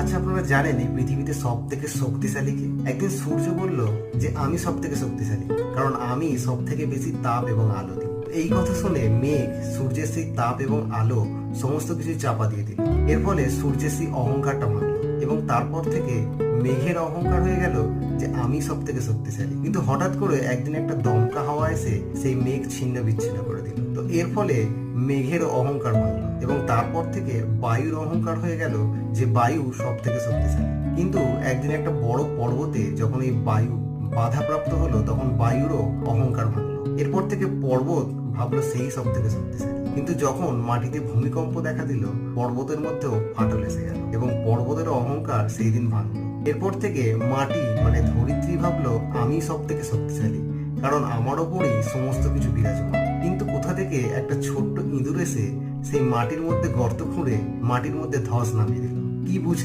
আচ্ছা, আপনারা জানেন এই পৃথিবীতে সব থেকে শক্তিশালী কে? একদিন সূর্য বলল যে আমি সব থেকে শক্তিশালী, কারণ আমি সব থেকে বেশি তাপ এবং আলো দিই। এই কথা শুনে মেঘ সূর্যের সেই তাপ এবং আলো সমস্ত কিছু চাপা দিয়ে দিল। এর ফলে সূর্যের সেই অহংকারটা ভাঙলো এবং তারপর থেকে মেঘের অহংকার হয়ে গেল যে আমি সব থেকে শক্তিশালী। কিন্তু হঠাৎ করে একদিন একটা দমকা হাওয়া এসে সেই মেঘ ছিন্ন বিচ্ছিন্ন করে দিল। তো এর ফলে মেঘের অহংকার ভাঙলো এবং তারপর থেকে বায়ুর অহংকার হয়ে গেল যে বায়ু সব থেকে শক্তিশালী। কিন্তু একদিন একটা বড় পর্বতে যখন এই বায়ু বাধাপ্রাপ্ত হলো, তখন বায়ুরও অহংকার ভাঙলো। এরপর থেকে পর্বত ভাবলো সেই সব থেকে শক্তিশালী। কিন্তু যখন মাটিতে ভূমিকম্প দেখা দিল, পর্বতের মধ্যেও ফাটল এসে গেল এবং পর্বতের অহংকার সেই দিন ভাঙলো। এরপর থেকে মাটি মানে ধরিত্রী ভাবলো আমি সব থেকে শক্তিশালী, কারণ আমার ওপরেই সমস্ত কিছু বিরাজমান। কিন্তু কোথা থেকে একটা ছোট্ট ইঁদুর এসে সেই মাটির মধ্যে গর্ত খুঁড়ে মাটির মধ্যে ধস নামিয়ে দিল। কি বুঝলে?